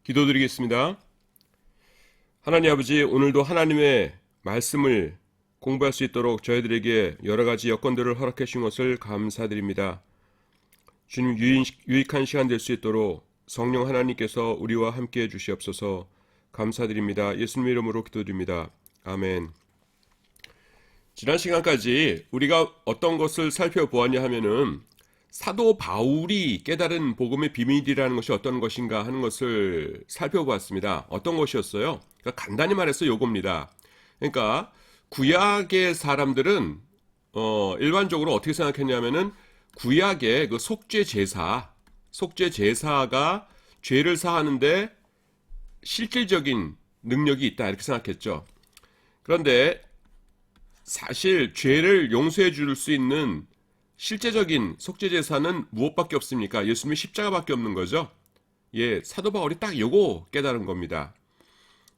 기도드리겠습니다. 하나님 아버지, 오늘도 하나님의 말씀을 공부할 수 있도록 저희들에게 여러 가지 여건들을 허락해 주신 것을 감사드립니다. 주님, 유익한 시간 될 수 있도록 성령 하나님께서 우리와 함께 해 주시옵소서. 감사드립니다. 예수님의 이름으로 기도드립니다. 아멘. 지난 시간까지 우리가 어떤 것을 살펴보았냐 하면은 사도 바울이 깨달은 복음의 비밀이라는 것이 어떤 것인가 하는 것을 살펴보았습니다. 어떤 것이었어요? 그러니까 간단히 말해서 요겁니다. 그러니까 구약의 사람들은 일반적으로 어떻게 생각했냐면은 구약의 그 속죄 제사가 죄를 사하는데 실질적인 능력이 있다 이렇게 생각했죠. 그런데 사실 죄를 용서해 줄 수 있는 실제적인 속죄제사는 무엇밖에 없습니까? 예수님의 십자가밖에 없는 거죠. 예, 사도 바울이 딱 요거 깨달은 겁니다.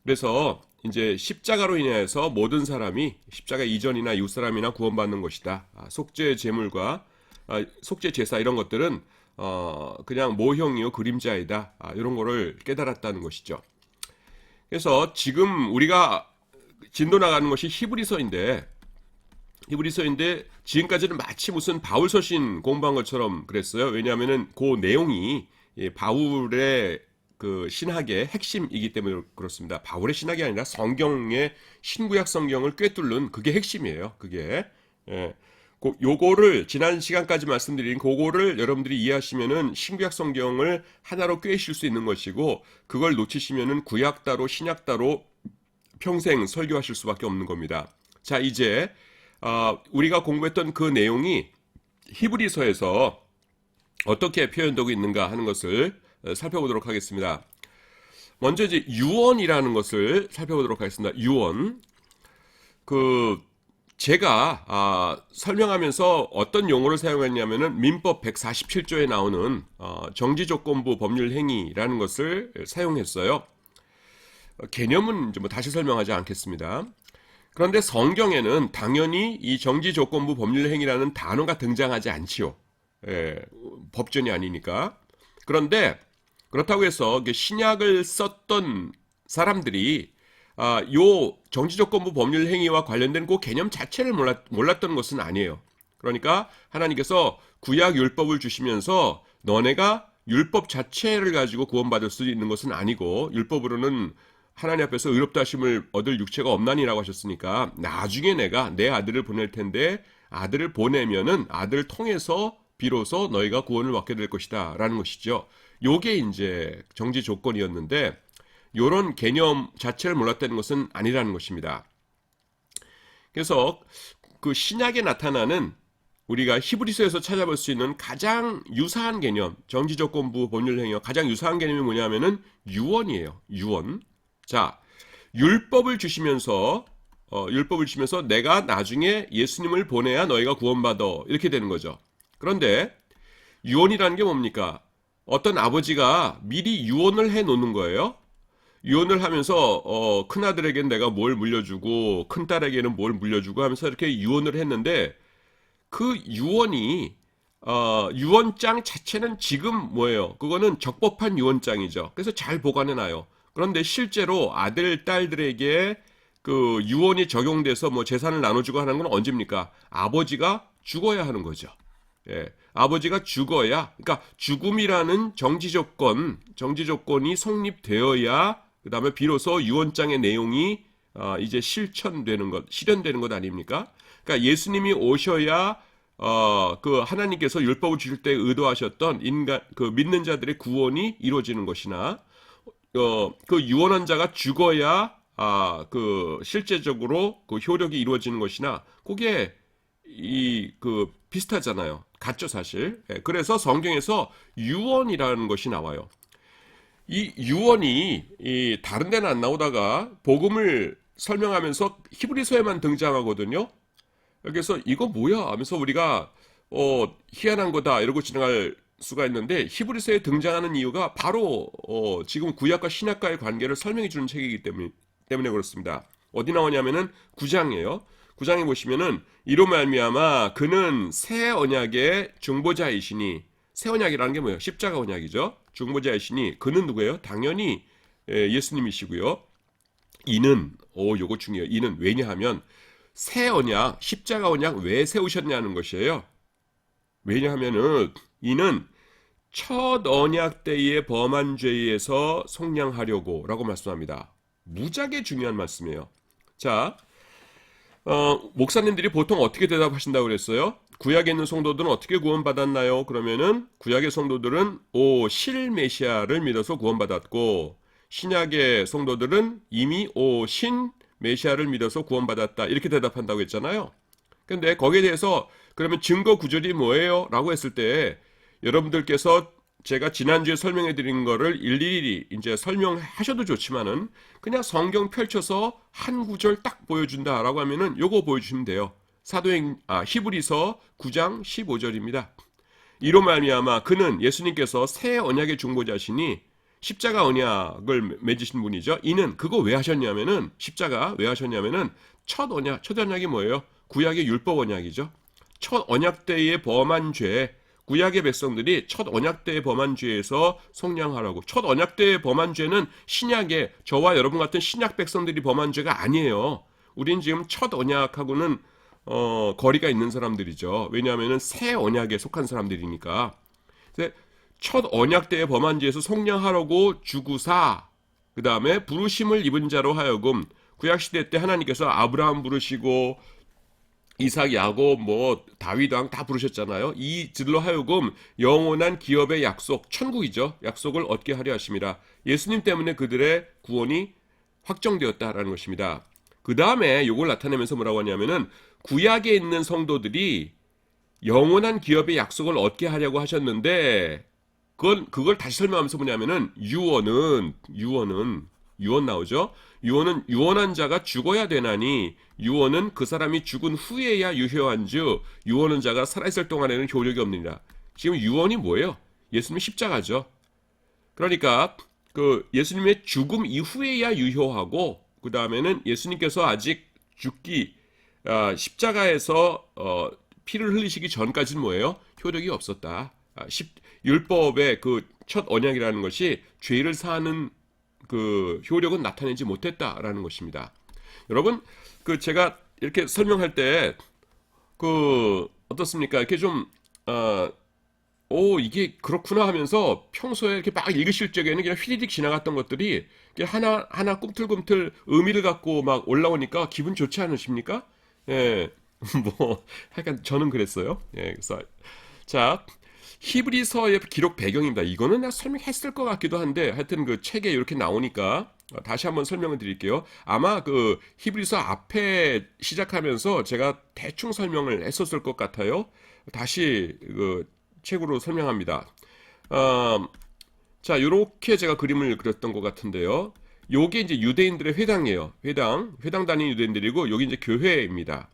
그래서 이제 십자가로 인해서 모든 사람이 십자가 이전이나 이후 사람이나 구원받는 것이다. 속죄 제물과 속죄 제사 이런 것들은 그냥 모형이요 그림자이다. 이런 거를 깨달았다는 것이죠. 그래서 지금 우리가 진도 나가는 것이 히브리서인데 지금까지는 마치 무슨 바울 서신 공부한 것처럼 그랬어요. 왜냐하면은 그 내용이 바울의 그 신학의 핵심이기 때문에 그렇습니다. 바울의 신학이 아니라 성경의 신구약 성경을 꿰뚫는 그게 핵심이에요. 그게 요거를 지난 시간까지 말씀드린 그거를 여러분들이 이해하시면은 신구약 성경을 하나로 꿰실 수 있는 것이고, 그걸 놓치시면은 구약 따로 신약 따로 평생 설교하실 수밖에 없는 겁니다. 자, 이제 우리가 공부했던 그 내용이 히브리서에서 어떻게 표현되고 있는가 하는 것을 살펴보도록 하겠습니다. 먼저 이제 유언이라는 것을 살펴보도록 하겠습니다. 유언. 제가 설명하면서 어떤 용어를 사용했냐면은 민법 147조에 나오는 정지조건부 법률행위라는 것을 사용했어요. 개념은 이제 뭐 다시 설명하지 않겠습니다. 그런데 성경에는 당연히 이 정지조건부 법률행위라는 단어가 등장하지 않지요. 법전이 아니니까. 그런데 그렇다고 해서 신약을 썼던 사람들이 요 정지조건부 법률행위와 관련된 그 개념 자체를 몰랐던 것은 아니에요. 그러니까 하나님께서 구약 율법을 주시면서 너네가 율법 자체를 가지고 구원받을 수 있는 것은 아니고, 율법으로는 하나님 앞에서 의롭다 하심을 얻을 육체가 없나니라고 하셨으니까 나중에 내가 내 아들을 보낼 텐데, 아들을 보내면은 아들을 통해서 비로소 너희가 구원을 받게 될 것이다 라는 것이죠. 요게 이제 정지 조건이었는데, 요런 개념 자체를 몰랐다는 것은 아니라는 것입니다. 그래서 그 신약에 나타나는 우리가 히브리서에서 찾아볼 수 있는 가장 유사한 개념, 정지조건부 법률행위와 가장 유사한 개념이 뭐냐면은 유언이에요. 유언. 자, 율법을 주시면서 내가 나중에 예수님을 보내야 너희가 구원받아 이렇게 되는 거죠. 그런데 유언이라는 게 뭡니까? 어떤 아버지가 미리 유언을 해 놓는 거예요. 유언을 하면서 큰아들에게는 내가 뭘 물려주고 큰딸에게는 뭘 물려주고 하면서 이렇게 유언을 했는데, 그 유언이 유언장 자체는 지금 뭐예요? 그거는 적법한 유언장이죠. 그래서 잘 보관해놔요. 그런데 실제로 아들, 딸들에게 그 유언이 적용돼서 뭐 재산을 나눠주고 하는 건 언제입니까? 아버지가 죽어야 하는 거죠. 예, 아버지가 죽어야, 그러니까 죽음이라는 정지조건이 성립되어야 그 다음에 비로소 유언장의 내용이 이제 실현되는 것 아닙니까? 그러니까 예수님이 오셔야 그 하나님께서 율법을 주실 때 의도하셨던 그 믿는 자들의 구원이 이루어지는 것이나, 그 유언한 자가 죽어야 그 실제적으로 그 효력이 이루어지는 것이나, 그게 비슷하잖아요. 같죠, 사실. 그래서 성경에서 유언이라는 것이 나와요. 이 유언이 다른 데는 안 나오다가 복음을 설명하면서 히브리서에만 등장하거든요. 그래서 이거 뭐야 하면서 우리가 희한한 거다 이러고 지나갈 수가 있는데, 히브리서에 등장하는 이유가 바로 지금 구약과 신약과의 관계를 설명해 주는 책이기 때문에 그렇습니다. 어디 나오냐면은 9장이에요. 9장에 보시면은 이로 말미암아 그는 새 언약의 중보자이시니, 새 언약이라는 게 뭐예요? 십자가 언약이죠. 중보자이시니 그는 누구예요? 당연히 예수님이시고요. 이는 요거 중요해요. 이는 왜냐하면 새 언약, 십자가 언약 왜 세우셨냐는 것이에요. 왜냐하면은 이는 첫 언약 때의 범한 죄에서 속량하려고 라고 말씀합니다. 무지하게 중요한 말씀이에요. 자, 목사님들이 보통 어떻게 대답하신다고 그랬어요? 구약에 있는 성도들은 어떻게 구원받았나요? 그러면은 구약의 성도들은 실 메시아를 믿어서 구원받았고 신약의 성도들은 이미 신 메시아를 믿어서 구원받았다. 이렇게 대답한다고 했잖아요. 근데 거기에 대해서 그러면 증거 구절이 뭐예요? 라고 했을 때 여러분들께서 제가 지난주에 설명해 드린 거를 일일이 이제 설명하셔도 좋지만은 그냥 성경 펼쳐서 한 구절 딱 보여준다라고 하면은 요거 보여주시면 돼요. 히브리서 9장 15절입니다. 이로 말미암아 그는 예수님께서 새 언약의 중보자시니 십자가 언약을 맺으신 분이죠. 이는 그거 왜 하셨냐면은 십자가 왜 하셨냐면은 첫 언약이 뭐예요? 구약의 율법 언약이죠. 첫 언약 때의 범한 죄, 구약의 백성들이 첫 언약 때의 범한 죄에서 속량하라고. 첫 언약 때의 범한 죄는 신약의 저와 여러분 같은 신약 백성들이 범한 죄가 아니에요. 우린 지금 첫 언약하고는 거리가 있는 사람들이죠. 왜냐하면은 새 언약에 속한 사람들이니까. 첫 언약 때의 범한 죄에서 속량하라고 주구사. 그 다음에 부르심을 입은 자로 하여금 구약 시대 때 하나님께서 아브라함 부르시고 이삭, 야곱, 다윗 왕 다 부르셨잖아요. 이들로 하여금 영원한 기업의 약속, 천국이죠. 약속을 얻게 하려 하십니다. 예수님 때문에 그들의 구원이 확정되었다라는 것입니다. 그 다음에 이걸 나타내면서 뭐라고 하냐면은 구약에 있는 성도들이 영원한 기업의 약속을 얻게 하려고 하셨는데 그걸 다시 설명하면서 뭐냐면은 유언 나오죠. 유언한 자가 죽어야 되나니 유언은 그 사람이 죽은 후에야 유효한즉 유언한 자가 살아있을 동안에는 효력이 없느니라. 지금 유언이 뭐예요? 예수님의 십자가죠. 그러니까 그 예수님의 죽음 이후에야 유효하고 그 다음에는 예수님께서 아직 십자가에서 피를 흘리시기 전까지는 뭐예요? 효력이 없었다. 율법의 그 첫 언약이라는 것이 죄를 사하는 그 효력은 나타내지 못했다라는 것입니다. 여러분, 제가 이렇게 설명할 때 어떻습니까? 이렇게 좀 이게 그렇구나 하면서 평소에 이렇게 막 읽으실 적에는 그냥 휘리릭 지나갔던 것들이 하나 꿈틀꿈틀 의미를 갖고 막 올라오니까 기분 좋지 않으십니까? 예, 하여간 저는 그랬어요. 예, 그래서 자. 히브리서의 기록 배경입니다. 이거는 내가 설명했을 것 같기도 한데 하여튼 그 책에 이렇게 나오니까 다시 한번 설명을 드릴게요. 아마 히브리서 앞에 시작하면서 제가 대충 설명을 했었을 것 같아요. 다시 책으로 설명합니다. 자, 요렇게 제가 그림을 그렸던 것 같은데요. 요게 이제 유대인들의 회당이에요. 회당 다니는 유대인들이고 여기 이제 교회입니다.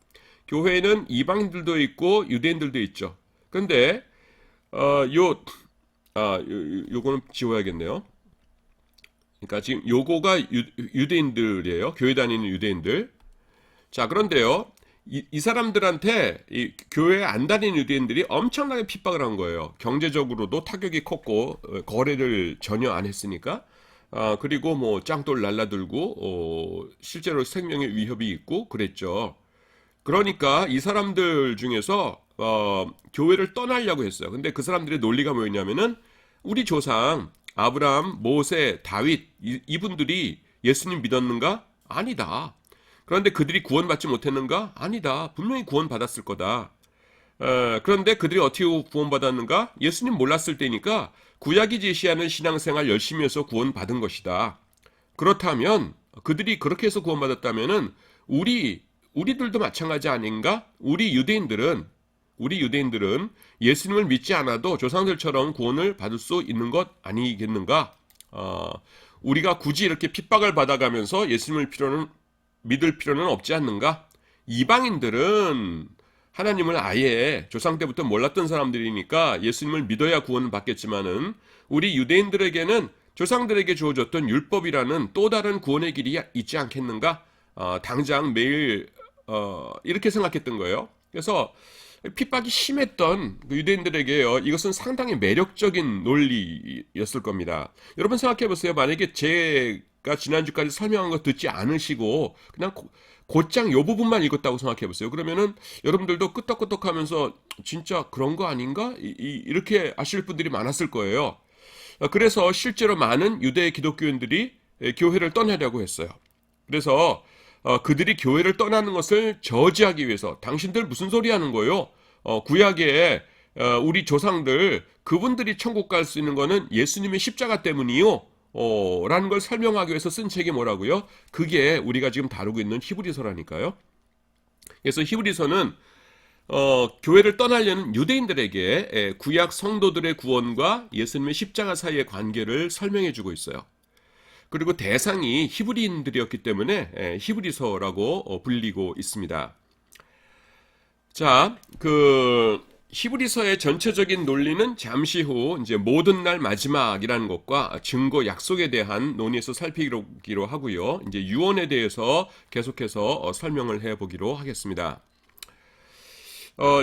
교회는 이방인들도 있고 유대인들도 있죠. 근데 요거는 지워야겠네요. 그러니까 지금 요거가 유대인들이에요. 교회 다니는 유대인들. 자, 그런데요. 이 사람들한테 이 교회에 안 다니는 유대인들이 엄청나게 핍박을 한 거예요. 경제적으로도 타격이 컸고 거래를 전혀 안 했으니까. 그리고 짱돌 날라들고 실제로 생명의 위협이 있고 그랬죠. 그러니까 이 사람들 중에서 교회를 떠나려고 했어요. 근데 그 사람들의 논리가 뭐였냐면은 우리 조상 아브라함, 모세, 다윗 이분들이 예수님 믿었는가? 아니다. 그런데 그들이 구원받지 못했는가? 아니다. 분명히 구원받았을 거다. 그런데 그들이 어떻게 구원받았는가? 예수님 몰랐을 때니까 구약이 제시하는 신앙생활 열심히 해서 구원받은 것이다. 그렇다면 그들이 그렇게 해서 구원받았다면은 우리들도 마찬가지 아닌가? 우리 유대인들은 예수님을 믿지 않아도 조상들처럼 구원을 받을 수 있는 것 아니겠는가? 우리가 굳이 이렇게 핍박을 받아가면서 예수님을 믿을 필요는 없지 않는가? 이방인들은 하나님을 아예 조상 때부터 몰랐던 사람들이니까 예수님을 믿어야 구원을 받겠지만은 우리 유대인들에게는 조상들에게 주어졌던 율법이라는 또 다른 구원의 길이 있지 않겠는가? 당장 매일 이렇게 생각했던 거예요. 그래서 핍박이 심했던 그 유대인들에게요, 이것은 상당히 매력적인 논리였을 겁니다. 여러분 생각해 보세요. 만약에 제가 지난주까지 설명한 거 듣지 않으시고 그냥 곧장 요 부분만 읽었다고 생각해 보세요. 그러면은 여러분들도 끄떡끄떡하면서 진짜 그런 거 아닌가? 이렇게 아실 분들이 많았을 거예요. 그래서 실제로 많은 유대 기독교인들이 교회를 떠나려고 했어요. 그래서 그들이 교회를 떠나는 것을 저지하기 위해서 당신들 무슨 소리 하는 거예요? 구약에 우리 조상들 그분들이 천국 갈 수 있는 거는 예수님의 십자가 때문이요. 라는 걸 설명하기 위해서 쓴 책이 뭐라고요? 그게 우리가 지금 다루고 있는 히브리서라니까요. 그래서 히브리서는 교회를 떠나려는 유대인들에게 구약 성도들의 구원과 예수님의 십자가 사이의 관계를 설명해 주고 있어요. 그리고 대상이 히브리인들이었기 때문에 히브리서라고 불리고 있습니다. 자, 그 히브리서의 전체적인 논리는 잠시 후 이제 모든 날 마지막이라는 것과 증거 약속에 대한 논의에서 살피기로 하고요. 이제 유언에 대해서 계속해서 설명을 해보기로 하겠습니다.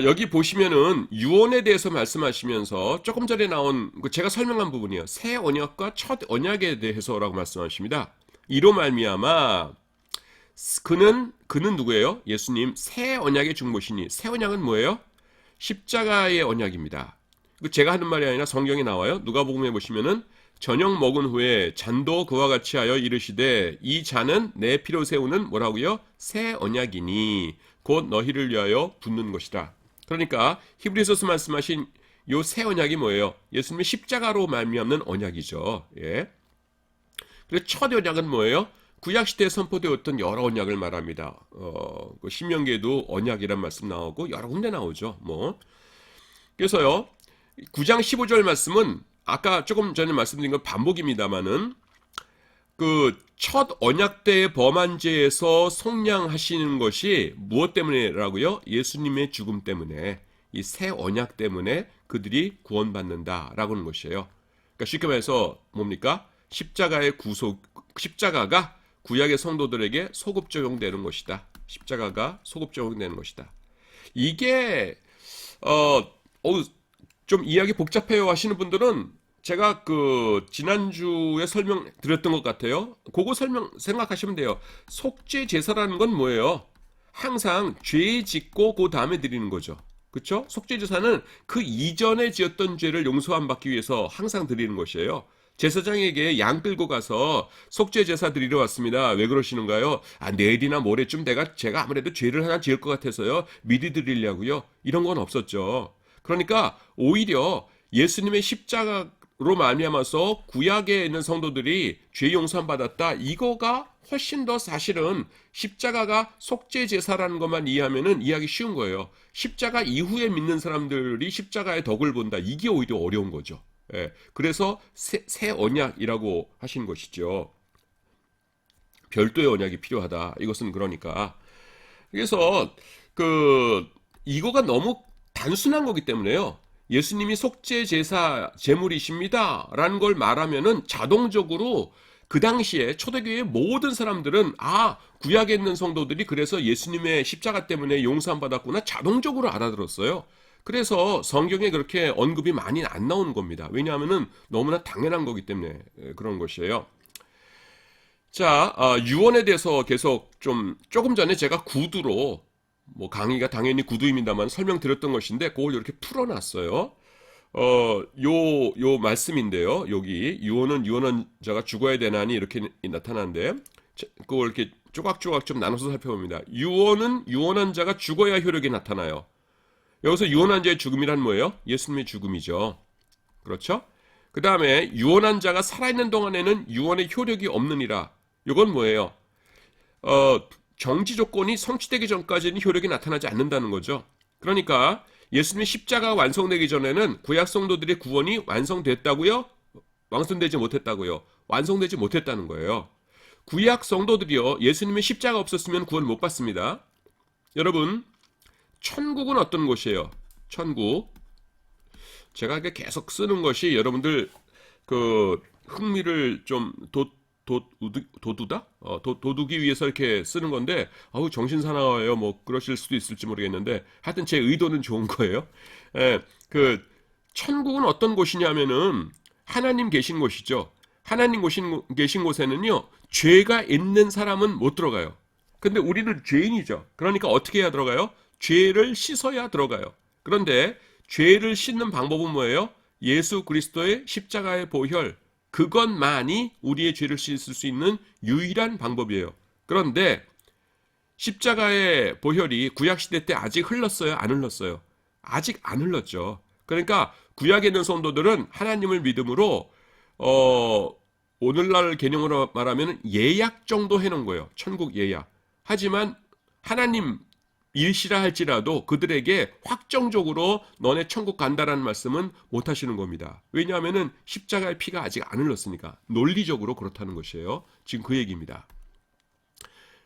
여기 보시면은 유언에 대해서 말씀하시면서 조금 전에 나온 제가 설명한 부분이요. 새 언약과 첫 언약에 대해서라고 말씀하십니다. 이로 말미암아 그는 누구예요? 예수님 새 언약의 중보시니 새 언약은 뭐예요? 십자가의 언약입니다. 제가 하는 말이 아니라 성경에 나와요. 누가복음에 보시면은 저녁 먹은 후에 잔도 그와 같이 하여 이르시되 이 잔은 내 피로 세우는 뭐라고요? 새 언약이니 곧 너희를 위하여 붓는 것이다. 그러니까 히브리서서 말씀하신 요 새 언약이 뭐예요? 예수님의 십자가로 말미암는 언약이죠. 예. 그래서 첫 언약은 뭐예요? 구약 시대에 선포되었던 여러 언약을 말합니다. 그 신명기에도 언약이란 말씀 나오고 여러 군데 나오죠. 뭐. 그래서요. 9장 15절 말씀은 아까 조금 전에 말씀드린 건 반복입니다만은 그 첫 언약 때의 범한 죄에서 속량하시는 것이 무엇 때문이라고요? 예수님의 죽음 때문에 이 새 언약 때문에 그들이 구원받는다라고 하는 것이에요. 그러니까 쉽게 말해서 뭡니까? 십자가가 구약의 성도들에게 소급 적용되는 것이다. 십자가가 소급 적용되는 것이다. 이게 좀 이야기 복잡해요 하시는 분들은 제가 그 지난주에 설명 드렸던 것 같아요. 그거 생각하시면 돼요. 속죄 제사라는 건 뭐예요? 항상 죄 짓고 그 다음에 드리는 거죠. 그렇죠? 속죄 제사는 그 이전에 지었던 죄를 용서함 받기 위해서 항상 드리는 것이에요. 제사장에게 양 끌고 가서 속죄 제사 드리러 왔습니다. 왜 그러시는가요? 내일이나 모레쯤 제가 아무래도 죄를 하나 지을 것 같아서요. 미리 드리려고요. 이런 건 없었죠. 그러니까 오히려 예수님의 십자가로 말미암아서 구약에 있는 성도들이 죄 용서함 받았다. 이거가 훨씬 더 사실은 십자가가 속죄 제사라는 것만 이해하면은 이해하기 쉬운 거예요. 십자가 이후에 믿는 사람들이 십자가의 덕을 본다. 이게 오히려 어려운 거죠. 예, 그래서 새 언약이라고 하신 것이죠. 별도의 언약이 필요하다. 이것은 그러니까. 그래서 이거가 너무 단순한 거기 때문에요. 예수님이 속죄 제사 제물이십니다라는 걸 말하면은 자동적으로 그 당시에 초대교회의 모든 사람들은 구약에 있는 성도들이 그래서 예수님의 십자가 때문에 용서함 받았구나 자동적으로 알아들었어요. 그래서 성경에 그렇게 언급이 많이 안 나오는 겁니다. 왜냐하면은 너무나 당연한 거기 때문에 그런 것이에요. 자, 유언에 대해서 계속 조금 전에 제가 구두로 강의가 당연히 구두입니다만 설명드렸던 것인데 그걸 이렇게 풀어놨어요. 요 말씀인데요. 여기 유언은 유언한 자가 죽어야 되나니 이렇게 나타나는데 그걸 이렇게 조각조각 좀 나눠서 살펴봅니다. 유언은 유언한 자가 죽어야 효력이 나타나요. 여기서 유언한 자의 죽음이란 뭐예요? 예수님의 죽음이죠. 그렇죠? 그 다음에 유언한 자가 살아있는 동안에는 유언의 효력이 없느니라. 이건 뭐예요? 정지 조건이 성취되기 전까지는 효력이 나타나지 않는다는 거죠. 그러니까 예수님의 십자가가 완성되기 전에는 구약 성도들의 구원이 완성됐다고요? 완성되지 못했다고요? 완성되지 못했다는 거예요. 구약 성도들이요. 예수님의 십자가 없었으면 구원 못 받습니다. 여러분 천국은 어떤 곳이에요? 천국. 제가 계속 쓰는 것이 여러분들 흥미를 좀 도두다? 도두기 위해서 이렇게 쓰는 건데, 아우, 정신사나워요. 뭐, 그러실 수도 있을지 모르겠는데, 하여튼 제 의도는 좋은 거예요. 예, 천국은 어떤 곳이냐면은, 하나님 계신 곳이죠. 하나님 계신 곳에는요, 죄가 있는 사람은 못 들어가요. 근데 우리는 죄인이죠. 그러니까 어떻게 해야 들어가요? 죄를 씻어야 들어가요. 그런데 죄를 씻는 방법은 뭐예요? 예수 그리스도의 십자가의 보혈, 그것만이 우리의 죄를 씻을 수 있는 유일한 방법이에요. 그런데 십자가의 보혈이 구약시대 때 아직 흘렀어요? 안 흘렀어요? 아직 안 흘렀죠. 그러니까 구약에 있는 성도들은 하나님을 믿음으로 오늘날 개념으로 말하면 예약 정도 해놓은 거예요. 천국 예약. 하지만 하나님 일시라 할지라도 그들에게 확정적으로 너네 천국 간다라는 말씀은 못 하시는 겁니다. 왜냐하면 십자가의 피가 아직 안 흘렀으니까. 논리적으로 그렇다는 것이에요. 지금 그 얘기입니다.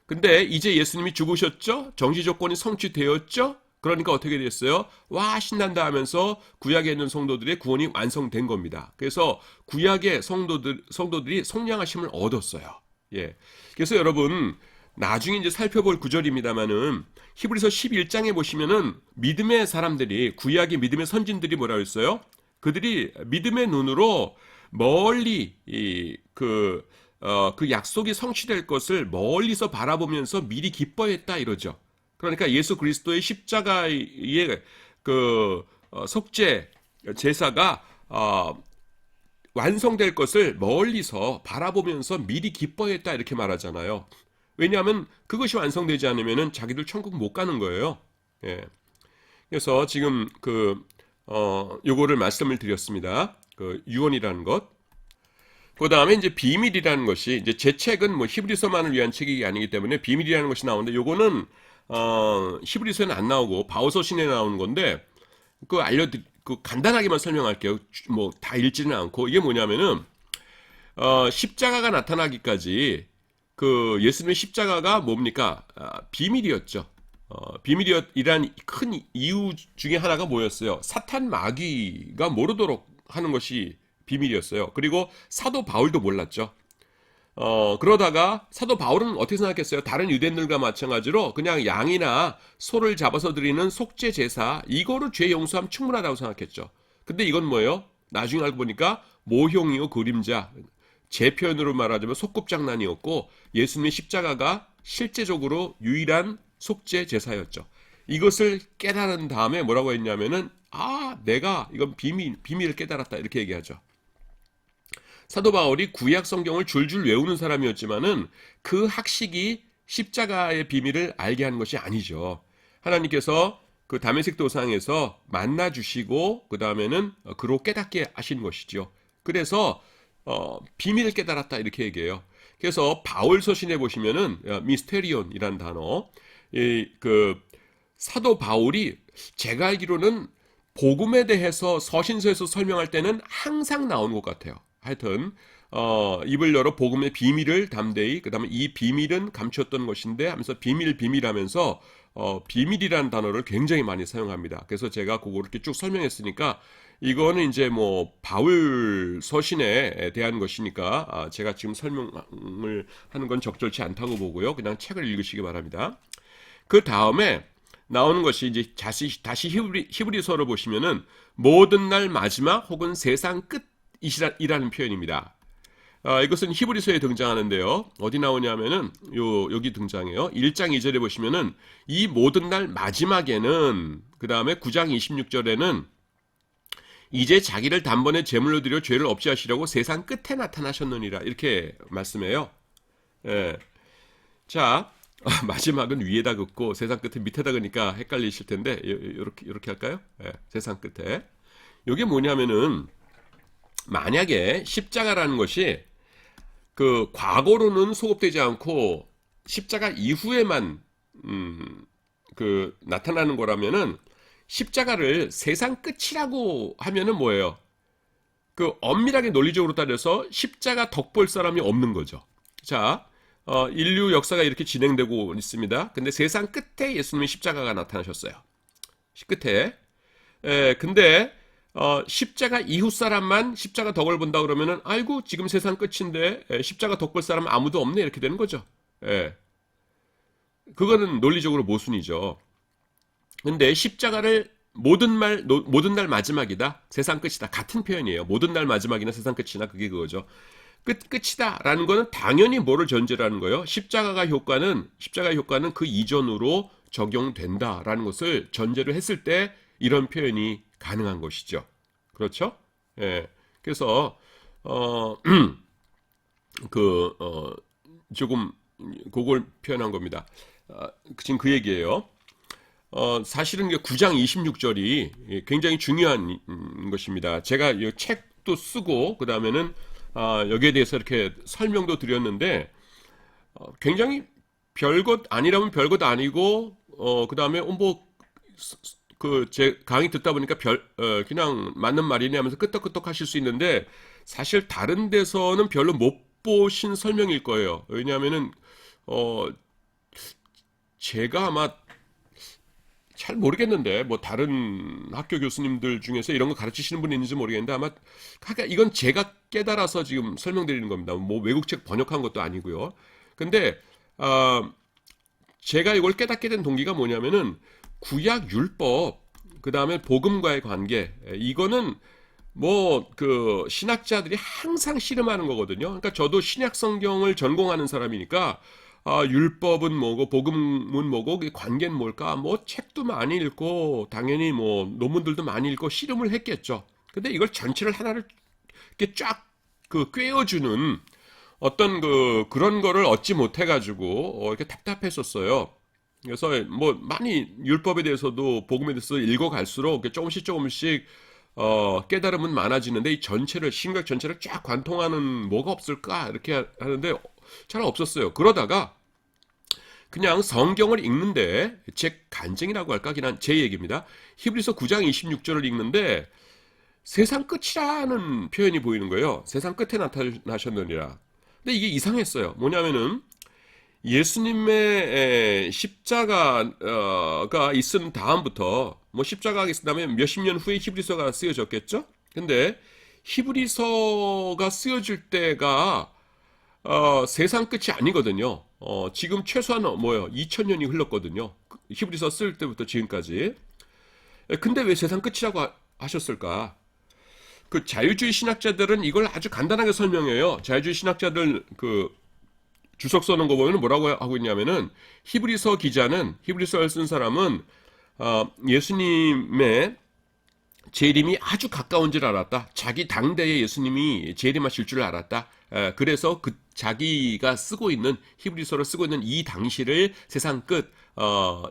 근데 이제 예수님이 죽으셨죠? 정지 조건이 성취되었죠? 그러니까 어떻게 됐어요? 와, 신난다 하면서 구약에 있는 성도들의 구원이 완성된 겁니다. 그래서 구약의 성도들이 속량하심을 얻었어요. 예. 그래서 여러분, 나중에 이제 살펴볼 구절입니다만은 히브리서 11장에 보시면은 믿음의 사람들이, 구약의 믿음의 선진들이 뭐라고 했어요? 그들이 믿음의 눈으로 멀리 그 약속이 성취될 것을 멀리서 바라보면서 미리 기뻐했다 이러죠. 그러니까 예수 그리스도의 십자가의 속죄 제사가 완성될 것을 멀리서 바라보면서 미리 기뻐했다 이렇게 말하잖아요. 왜냐하면 그것이 완성되지 않으면 자기들 천국 못 가는 거예요. 예. 그래서 지금 요거를 말씀을 드렸습니다. 유언이라는 것. 그 다음에 이제 비밀이라는 것이, 이제 제 책은 뭐 히브리서만을 위한 책이 아니기 때문에 비밀이라는 것이 나오는데, 요거는 히브리서에는 안 나오고 바오서 신에 나오는 건데, 간단하게만 설명할게요. 뭐 다 읽지는 않고. 이게 뭐냐면은 십자가가 나타나기까지 예수님의 십자가가 뭡니까? 비밀이었죠. 비밀이란 큰 이유 중에 하나가 뭐였어요? 사탄 마귀가 모르도록 하는 것이 비밀이었어요. 그리고 사도 바울도 몰랐죠. 그러다가 사도 바울은 어떻게 생각했어요? 다른 유대인들과 마찬가지로 그냥 양이나 소를 잡아서 드리는 속죄 제사, 이거로 죄 용서하면 충분하다고 생각했죠. 근데 이건 뭐예요? 나중에 알고 보니까 모형이요, 그림자. 제 표현으로 말하자면 소꿉장난이었고, 예수님의 십자가가 실제적으로 유일한 속죄 제사였죠. 이것을 깨달은 다음에 뭐라고 했냐면은, 내가 이건 비밀을 깨달았다 이렇게 얘기하죠. 사도 바울이 구약 성경을 줄줄 외우는 사람이었지만은 그 학식이 십자가의 비밀을 알게 하는 것이 아니죠. 하나님께서 그 다메섹 도상에서 만나 주시고 그 다음에는 그로 깨닫게 하신 것이죠. 그래서 비밀을 깨달았다 이렇게 얘기해요. 그래서 바울 서신에 보시면은 미스테리온이라는 단어, 사도 바울이 제가 알기로는 복음에 대해서 서신서에서 설명할 때는 항상 나오는 것 같아요. 하여튼 입을 열어 복음의 비밀을 담대히, 그 다음에 이 비밀은 감추었던 것인데 하면서 비밀하면서 비밀이라는 단어를 굉장히 많이 사용합니다. 그래서 제가 그거 이렇게 쭉 설명했으니까 이거는 이제 뭐 바울 서신에 대한 것이니까 제가 지금 설명을 하는 건 적절치 않다고 보고요. 그냥 책을 읽으시기 바랍니다. 그 다음에 나오는 것이 이제 다시 히브리서를 보시면은 모든 날 마지막 혹은 세상 끝이라는 표현입니다. 이것은 히브리서에 등장하는데요. 어디 나오냐면은 여기 등장해요. 1장 2절에 보시면은 이 모든 날 마지막에는, 그 다음에 9장 26절에는 이제 자기를 단번에 제물로 드려 죄를 없이 하시려고 세상 끝에 나타나셨느니라 이렇게 말씀해요. 예. 자, 마지막은 위에다 긋고 세상 끝에 밑에다 그니까 헷갈리실 텐데 이렇게 할까요? 예, 세상 끝에. 이게 뭐냐면은 만약에 십자가라는 것이 과거로는 소급되지 않고 십자가 이후에만 나타나는 거라면은 십자가를 세상 끝이라고 하면은 뭐예요? 엄밀하게 논리적으로 따져서 십자가 덕볼 사람이 없는 거죠. 자, 인류 역사가 이렇게 진행되고 있습니다. 근데 세상 끝에 예수님의 십자가가 나타나셨어요. 끝에. 근데 십자가 이후 사람만 십자가 덕을 본다 그러면은 아이고 지금 세상 끝인데 십자가 덕 볼 사람 아무도 없네 이렇게 되는 거죠. 예. 그거는 논리적으로 모순이죠. 근데 십자가를 모든 날 마지막이다. 세상 끝이다. 같은 표현이에요. 모든 날 마지막이나 세상 끝이나 그게 그거죠. 끝이다라는 거는 당연히 뭐를 전제로 하는 거예요? 십자가의 효과는 그 이전으로 적용된다라는 것을 전제로 했을 때 이런 표현이 가능한 것이죠. 그렇죠? 예. 그래서 어, 조금 그걸 표현한 겁니다. 지금 그 얘기예요. 사실은 9장 26절이 굉장히 중요한 것입니다. 제가 이 책도 쓰고, 그 다음에는, 여기에 대해서 이렇게 설명도 드렸는데, 굉장히 별것 아니라면 별것 아니고, 그 다음에, 제 강의 듣다 보니까 그냥 맞는 말이네 하면서 끄떡끄떡 하실 수 있는데, 사실 다른 데서는 별로 못 보신 설명일 거예요. 왜냐하면은, 제가 아마 잘 모르겠는데 뭐 다른 학교 교수님들 중에서 이런 거 가르치시는 분이 있는지 모르겠는데 아마 이건 제가 깨달아서 지금 설명드리는 겁니다. 뭐 외국책 번역한 것도 아니고요. 근데 제가 이걸 깨닫게 된 동기가 뭐냐면은 구약 율법 그다음에 복음과의 관계 이거는 뭐 그 신학자들이 항상 씨름하는 거거든요. 그러니까 저도 신약 성경을 전공하는 사람이니까 율법은 뭐고 복음은 뭐고 그 관계는 뭘까? 뭐 책도 많이 읽고 당연히 뭐 논문들도 많이 읽고 씨름을 했겠죠. 근데 이걸 전체를 하나를 이렇게 쫙 그 꿰어주는 어떤 그런 거를 얻지 못해가지고 이렇게 답답했었어요. 그래서 뭐 많이 율법에 대해서도 복음에 대해서 읽어갈수록 이렇게 조금씩 깨달음은 많아지는데 이 전체를 신약 전체를 쫙 관통하는 뭐가 없을까 이렇게 하는데 잘 없었어요. 그러다가 그냥 성경을 읽는데 제 간증이라고 할까? 그냥 제 얘기입니다. 히브리서 9장 26절을 읽는데 세상 끝이라는 표현이 보이는 거예요. 세상 끝에 나타나셨느니라. 근데 이게 이상했어요. 뭐냐면은 예수님의 십자가가 있은 다음부터 뭐 십자가가 있은 다음에 몇십 년 후에 히브리서가 쓰여졌겠죠? 근데 히브리서가 쓰여질 때가 세상 끝이 아니거든요. 지금 최소한 뭐요? 2000년이 흘렀거든요. 히브리서 쓸 때부터 지금까지. 근데 왜 세상 끝이라고 하셨을까? 그 자유주의 신학자들은 이걸 아주 간단하게 설명해요. 자유주의 신학자들 그 주석 써놓은 거 보면 뭐라고 하고 있냐면은 히브리서를 쓴 사람은 예수님의 재림이 아주 가까운 줄 알았다. 자기 당대의 예수님이 재림하실 줄 알았다. 그래서 자기가 쓰고 있는 히브리서를 쓰고 있는 이 당시를 세상 끝,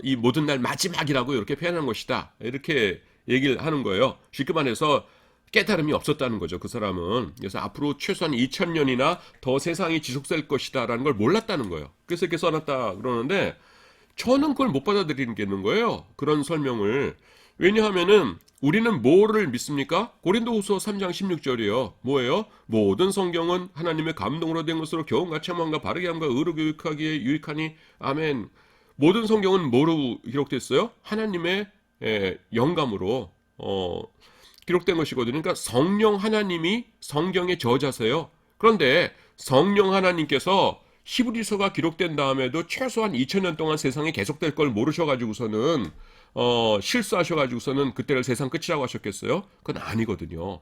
이 모든 날 마지막이라고 이렇게 표현한 것이다. 이렇게 얘기를 하는 거예요. 쉽게 말해서 깨달음이 없었다는 거죠. 그 사람은. 그래서 앞으로 최소한 2000년이나 더 세상이 지속될 것이다라는 걸 몰랐다는 거예요. 그래서 이렇게 써놨다 그러는데 저는 그걸 못 받아들이는 게 있는 거예요. 그런 설명을. 왜냐하면은 우리는 뭐를 믿습니까? 고린도후서 3장 16절이요. 뭐예요? 모든 성경은 하나님의 감동으로 된 것으로 교훈과 책망과 바르게 함과 의로 교육하기에 유익하니 아멘. 모든 성경은 뭐로 기록됐어요? 하나님의 영감으로 기록된 것이거든요. 그러니까 성령 하나님이 성경의 저자세요. 그런데 성령 하나님께서 히브리서가 기록된 다음에도 최소한 2000년 동안 세상에 계속될 걸 모르셔가지고서는 실수하셔가지고서는 그때를 세상 끝이라고 하셨겠어요? 그건 아니거든요.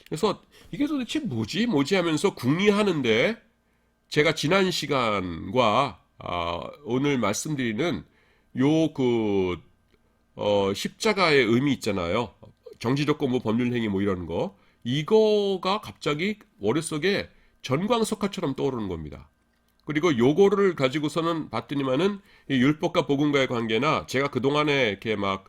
그래서 이게 도대체 뭐지 하면서 궁리하는데 제가 지난 시간과 오늘 말씀드리는 십자가의 의미 있잖아요. 정지조건부 법률행위 뭐 이런 거 이거가 갑자기 머릿속에 전광석화처럼 떠오르는 겁니다. 그리고 요거를 가지고서는 봤더니만은 이 율법과 복음과의 관계나 제가 그동안에 이렇게 막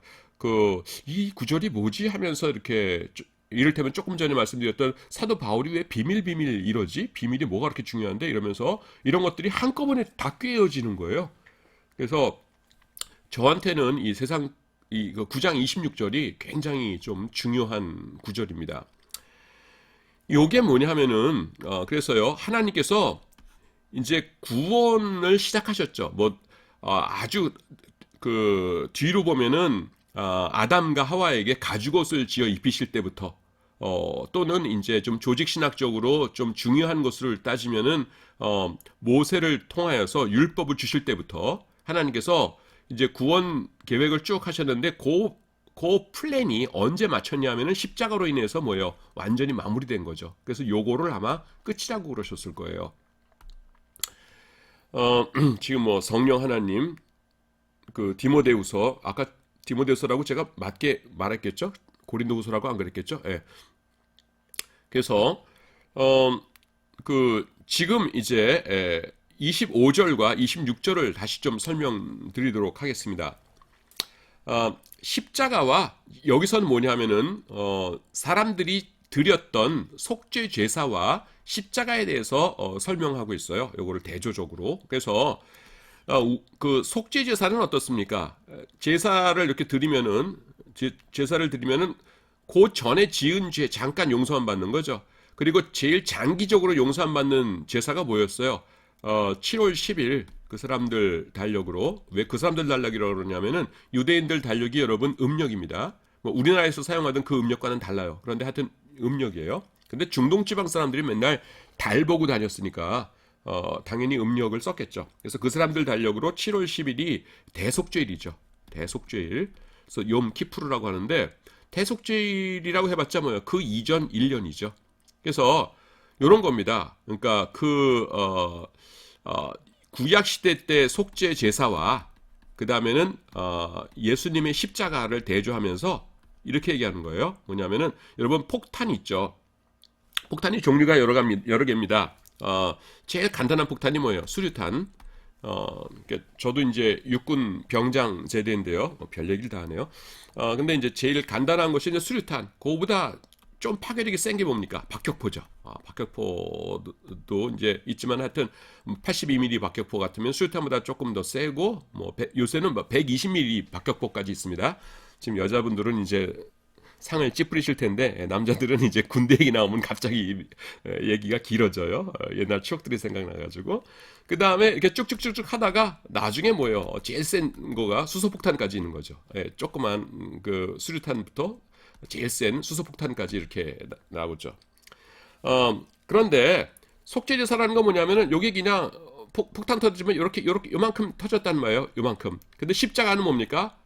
이 구절이 뭐지 하면서 이렇게 이를테면 조금 전에 말씀드렸던 사도 바울이 왜 비밀 이러지? 비밀이 뭐가 그렇게 중요한데? 이러면서 이런 것들이 한꺼번에 다 꿰어지는 거예요. 그래서 저한테는 이 9장 26절이 굉장히 좀 중요한 구절입니다. 요게 뭐냐 하면은 그래서요 하나님께서 이제 구원을 시작하셨죠. 아주 뒤로 보면은 아담과 하와에게 가죽옷을 지어 입히실 때부터 또는 이제 좀 조직 신학적으로 좀 중요한 것을 따지면은 모세를 통하여서 율법을 주실 때부터 하나님께서 이제 구원 계획을 쭉 하셨는데 그 플랜이 언제 맞췄냐 하면은 십자가로 인해서 뭐예요? 완전히 마무리된 거죠. 그래서 요거를 아마 끝이라고 그러셨을 거예요. 지금 뭐 성령 하나님 그 디모데후서 아까 디모데후서라고 제가 맞게 말했겠죠? 고린도후서라고 안 그랬겠죠? 예. 그래서 지금 이제 25절과 26절을 다시 좀 설명드리도록 하겠습니다. 십자가와 여기서는 뭐냐면은 사람들이 드렸던 속죄 제사와 십자가에 대해서 설명하고 있어요. 요거를 대조적으로. 그래서 그 속죄 제사는 어떻습니까? 제사를 이렇게 드리면은 제사를 드리면은 그 전에 지은 죄 잠깐 용서만 받는 거죠. 그리고 제일 장기적으로 용서만 받는 제사가 뭐였어요? 7월 10일 그 사람들 달력으로. 왜 그 사람들 달력이라고 그러냐면은 유대인들 달력이 여러분 음력입니다. 뭐 우리나라에서 사용하던 그 음력과는 달라요. 그런데 하여튼 음력이에요. 근데 중동 지방 사람들이 맨날 달 보고 다녔으니까 당연히 음력을 썼겠죠. 그래서 그 사람들 달력으로 7월 10일이 대속죄일이죠. 대속죄일. 그래서 욤 키푸르라고 하는데 대속죄일이라고 해봤자 뭐예요? 그 이전 1년이죠. 그래서 요런 겁니다. 그러니까 구약 시대 때 속죄 제사와 그 다음에는 예수님의 십자가를 대조하면서 이렇게 얘기하는 거예요. 뭐냐면은 여러분 폭탄 있죠. 폭탄이 종류가 여러 개입니다. 제일 간단한 폭탄이 뭐예요? 수류탄. 그러니까 저도 이제 육군 병장 제대인데요. 별 얘기를 다 하네요. 근데 이제 제일 간단한 것이 이제 수류탄. 그거보다 좀 파괴력이 센 게 뭡니까? 박격포죠. 박격포도 이제 있지만 하여튼 82mm 박격포 같으면 수류탄보다 조금 더 세고 요새는 120mm 박격포까지 있습니다. 지금 여자분들은 이제 상을 찌푸리실 텐데 남자들은 이제 군대 얘기 나오면 갑자기 얘기가 길어져요. 옛날 추억들이 생각나가지고 그 다음에 이렇게 쭉쭉쭉쭉 하다가 나중에 뭐예요? 제일 센 거가 수소폭탄까지 있는 거죠. 조그만 그 수류탄부터 제일 센 수소폭탄까지 이렇게 나오죠. 그런데 속죄제사라는 건 뭐냐면은 여기 그냥 폭탄 터지면 이렇게 요만큼 터졌단 말이에요. 요만큼. 근데 십자가는 뭡니까?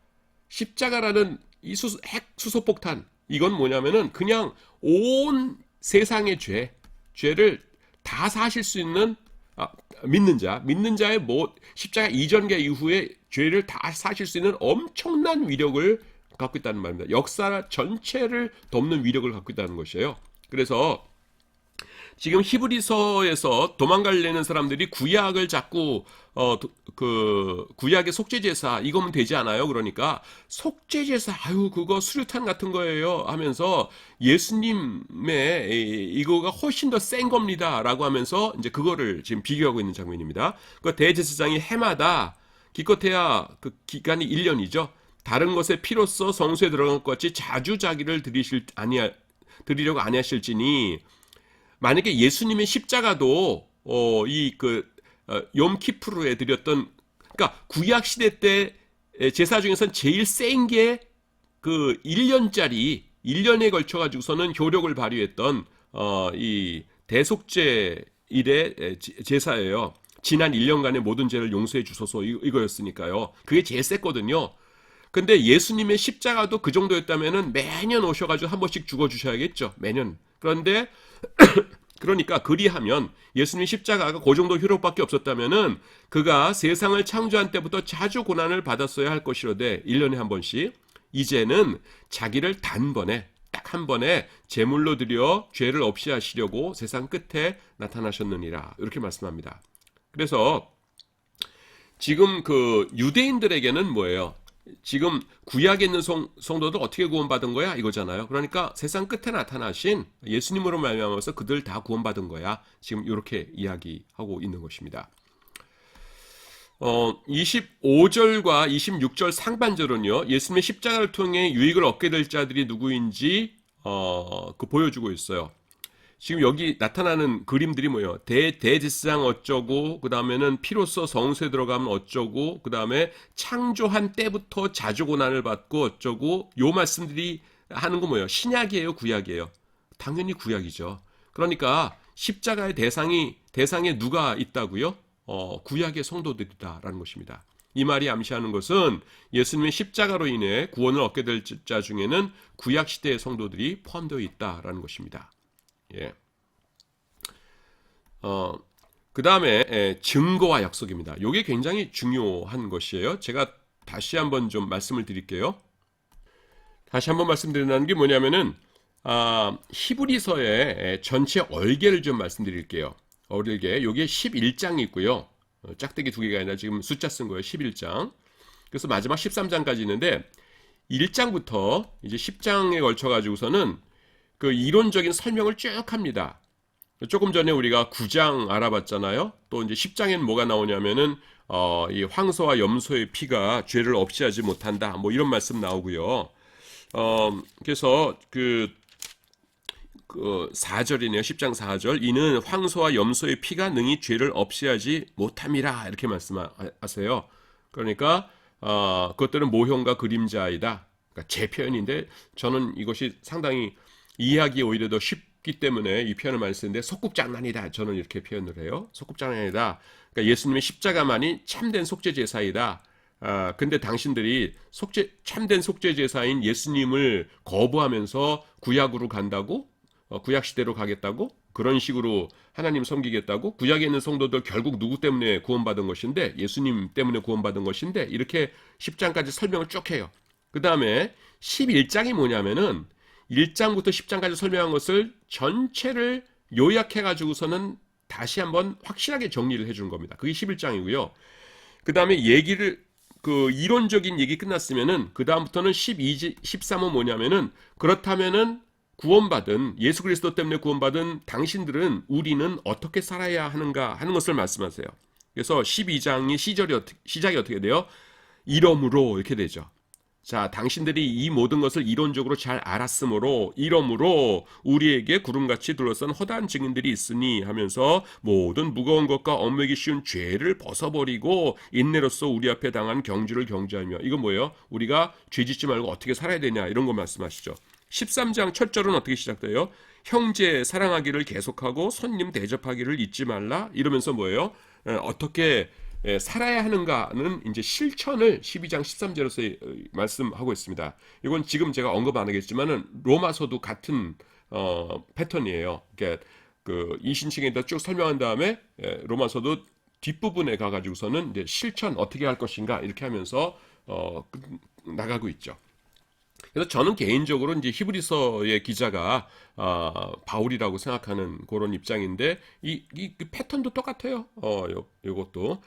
십자가라는 이 핵 수소폭탄 이건 뭐냐면은 그냥 온 세상의 죄를 다 사실 수 있는 믿는 자의 십자가 이전과 이후에 죄를 다 사실 수 있는 엄청난 위력을 갖고 있다는 말입니다. 역사 전체를 덮는 위력을 갖고 있다는 것이에요. 그래서 지금 히브리서에서 도망가려는 사람들이 구약을 자꾸 그 구약의 속죄제사 이거면 되지 않아요? 그러니까 속죄제사 그거 수류탄 같은 거예요 하면서 예수님의 이거가 훨씬 더 센 겁니다라고 하면서 이제 그거를 지금 비교하고 있는 장면입니다. 그 대제사장이 해마다 기껏해야 그 기간이 1년이죠. 다른 것의 피로써 성소에 들어간 것 같이 자주 자기를 드리려고 아니하실지니 만약에 예수님의 십자가도 욤 키푸르에 드렸던 그러니까 구약 시대 때 제사 중에서는 제일 센 게 그 1년에 걸쳐 가지고서는 효력을 발휘했던 이 대속죄 일의 제사예요. 지난 1년간의 모든 죄를 용서해 주소서 이거였으니까요. 그게 제일 셌거든요. 근데 예수님의 십자가도 그 정도였다면은 매년 오셔가지고 한 번씩 죽어주셔야겠죠. 매년. 그런데 그러니까 그리하면 예수님 십자가가 그 정도 효력밖에 없었다면은 그가 세상을 창조한 때부터 자주 고난을 받았어야 할 것이로되 1년에 한 번씩 이제는 자기를 단번에 딱 한 번에 제물로 드려 죄를 없이 하시려고 세상 끝에 나타나셨느니라 이렇게 말씀합니다. 그래서 지금 그 유대인들에게는 뭐예요? 지금 구약에 있는 성도들 어떻게 구원받은 거야? 이거잖아요. 그러니까 세상 끝에 나타나신 예수님으로 말미암아서 그들 다 구원받은 거야. 지금 이렇게 이야기하고 있는 것입니다. 25절과 26절 상반절은요. 예수님의 십자가를 통해 유익을 얻게 될 자들이 누구인지 보여주고 있어요. 지금 여기 나타나는 그림들이 뭐예요? 대제사장 어쩌고, 그 다음에는 피로써 성소에 들어가면 어쩌고, 그 다음에 창조한 때부터 자주고난을 받고 어쩌고, 요 말씀들이 하는 거 뭐예요? 신약이에요, 구약이에요? 당연히 구약이죠. 그러니까 십자가의 대상에 누가 있다고요? 구약의 성도들이다라는 것입니다. 이 말이 암시하는 것은 예수님의 십자가로 인해 구원을 얻게 될 자 중에는 구약 시대의 성도들이 포함되어 있다라는 것입니다. 예. 그 다음에 증거와 약속입니다. 이게 굉장히 중요한 것이에요. 제가 다시 한번 좀 말씀을 드릴게요. 다시 한번 말씀드린다는 게 뭐냐면은 히브리서의 전체 얼개를 좀 말씀드릴게요. 얼개. 요게 11장이 있고요. 짝대기 두 개가 아니라 지금 숫자 쓴 거예요. 11장. 그래서 마지막 13장까지 있는데 1장부터 이제 10장에 걸쳐 가지고서는 그 이론적인 설명을 쭉 합니다. 조금 전에 우리가 9장 알아봤잖아요. 또 이제 10장에는 뭐가 나오냐면은 이 황소와 염소의 피가 죄를 없이 하지 못한다. 뭐 이런 말씀 나오고요. 그래서 그 4절이네요. 10장 4절. 이는 황소와 염소의 피가 능히 죄를 없이 하지 못함이라. 이렇게 말씀하세요. 그러니까 그것들은 모형과 그림자이다. 그러니까 제 표현인데 저는 이것이 상당히 이해하기 오히려 더 쉽기 때문에 이 표현을 많이 쓰는데 속국장난이다. 저는 이렇게 표현을 해요. 속국장난이다. 그러니까 예수님의 십자가만이 참된 속죄제사이다. 근데 당신들이 참된 속죄제사인 예수님을 거부하면서 구약으로 간다고? 구약 시대로 가겠다고? 그런 식으로 하나님 섬기겠다고? 구약에 있는 성도들 결국 누구 때문에 구원받은 것인데? 예수님 때문에 구원받은 것인데? 이렇게 10장까지 설명을 쭉 해요. 그 다음에 11장이 뭐냐면은 1장부터 10장까지 설명한 것을 전체를 요약해가지고서는 다시 한번 확실하게 정리를 해준 겁니다. 그게 11장이고요. 그 다음에 이론적인 얘기 끝났으면은, 그 다음부터는 13은 뭐냐면은, 그렇다면은 구원받은, 예수 그리스도 때문에 구원받은 당신들은, 우리는 어떻게 살아야 하는가 하는 것을 말씀하세요. 그래서 12장이 시작이 어떻게 돼요? 이러므로 이렇게 되죠. 자, 당신들이 이 모든 것을 이론적으로 잘 알았으므로 이러므로 우리에게 구름같이 둘러싼 허다한 증인들이 있으니 하면서 모든 무거운 것과 얽매기 쉬운 죄를 벗어버리고 인내로써 우리 앞에 당한 경주를 경주하며. 이건 뭐예요? 우리가 죄 짓지 말고 어떻게 살아야 되냐 이런 거 말씀하시죠. 13장 첫 절은 어떻게 시작돼요? 형제 사랑하기를 계속하고 손님 대접하기를 잊지 말라. 이러면서 뭐예요? 어떻게 살아야 하는가는 이제 실천을 12장 13절에서 말씀하고 있습니다. 이건 지금 제가 언급 안 하겠지만은 로마서도 같은 패턴이에요. 그러니까 그 이신칭에다 쭉 설명한 다음에 로마서도 뒷부분에 가가지고서는 이제 실천 어떻게 할 것인가 이렇게 하면서 나가고 있죠. 그래서 저는 개인적으로 이제 히브리서의 기자가 바울이라고 생각하는 그런 입장인데 이 패턴도 똑같아요. 요것도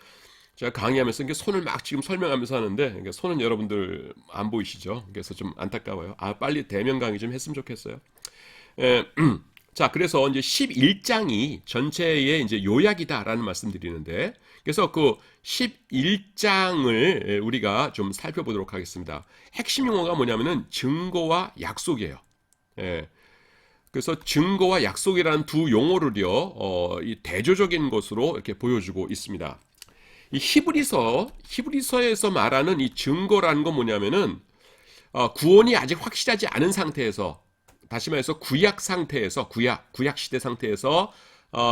제가 강의하면서 이게 손을 막 지금 설명하면서 하는데 손은 여러분들 안 보이시죠? 그래서 좀 안타까워요. 빨리 대면 강의 좀 했으면 좋겠어요. 자, 그래서 이제 11장이 전체의 이제 요약이다라는 말씀드리는데, 그래서 그 11장을 우리가 좀 살펴보도록 하겠습니다. 핵심 용어가 뭐냐면은 증거와 약속이에요. 그래서 증거와 약속이라는 두 용어를요, 이 대조적인 것으로 이렇게 보여주고 있습니다. 이 히브리서에서 말하는 이 증거라는 건 뭐냐면은, 구원이 아직 확실하지 않은 상태에서, 다시 말해서 구약 상태에서, 구약 시대 상태에서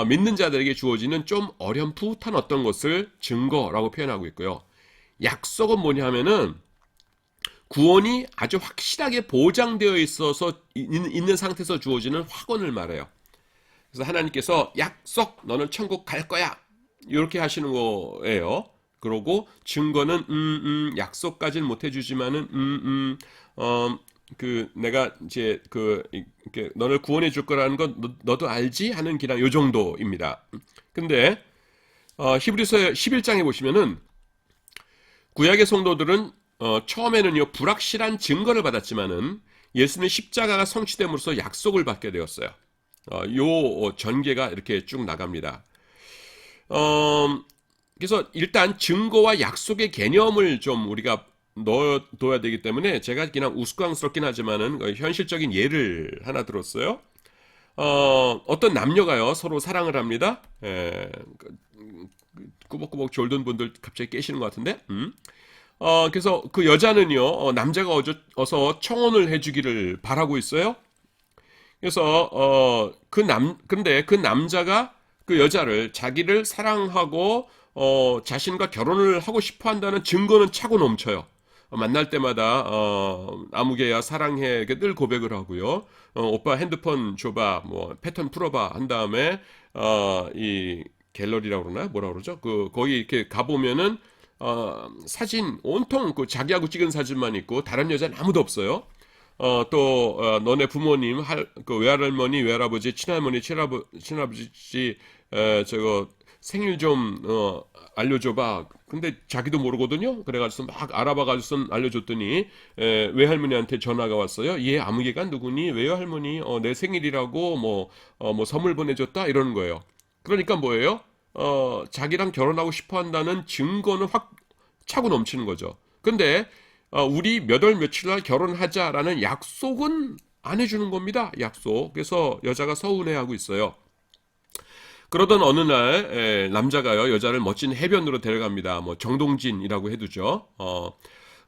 믿는 자들에게 주어지는 좀 어렴풋한 어떤 것을 증거라고 표현하고 있고요. 약속은 뭐냐면은 구원이 아주 확실하게 보장되어 있어서 있는 상태에서 주어지는 확언을 말해요. 그래서 하나님께서 약속, 너는 천국 갈 거야. 이렇게 하시는 거예요. 그러고 증거는 약속까지는 못 해주지만은 내가 이제 이렇게 너를 구원해 줄 거라는 건 너도 알지 하는 그냥 요 정도입니다. 근데 히브리서 11장에 보시면은 구약의 성도들은 처음에는요 불확실한 증거를 받았지만은 예수님의 십자가가 성취됨으로써 약속을 받게 되었어요. 요 전개가 이렇게 쭉 나갑니다. 그래서 일단 증거와 약속의 개념을 좀 우리가 넣어둬야 되기 때문에 제가 그냥 우스꽝스럽긴 하지만은 현실적인 예를 하나 들었어요. 어떤 남녀가요 서로 사랑을 합니다. 꾸벅꾸벅 졸던 분들 갑자기 깨시는 것 같은데. 그래서 그 여자는요 남자가 어서 청혼을 해주기를 바라고 있어요. 그래서 근데 그 남자가 그 여자를 자기를 사랑하고 자신과 결혼을 하고 싶어 한다는 증거는 차고 넘쳐요. 만날 때마다 아무개야 사랑해 이렇게 늘 고백을 하고요. 오빠 핸드폰 줘봐 뭐 패턴 풀어봐 한 다음에 이 갤러리라고 그러나 뭐라 그러죠? 그 거기 이렇게 가보면은 사진 온통 그 자기하고 찍은 사진만 있고 다른 여자는 아무도 없어요. 또 너네 부모님 그 외할머니 외할아버지 친할머니 친아버지 저거 생일 좀 알려줘봐. 근데 자기도 모르거든요. 그래가지고 막 알아봐가지고 알려줬더니 외할머니한테 전화가 왔어요. 얘 아무개가 누구니? 외할머니 내 생일이라고 뭐 선물 보내줬다 이러는 거예요. 그러니까 뭐예요? 자기랑 결혼하고 싶어 한다는 증거는 확 차고 넘치는 거죠. 근데 우리 몇 월 며칠 날 결혼하자라는 약속은 안 해주는 겁니다. 약속. 그래서 여자가 서운해하고 있어요. 그러던 어느 날 남자가요 여자를 멋진 해변으로 데려갑니다. 뭐 정동진이라고 해두죠.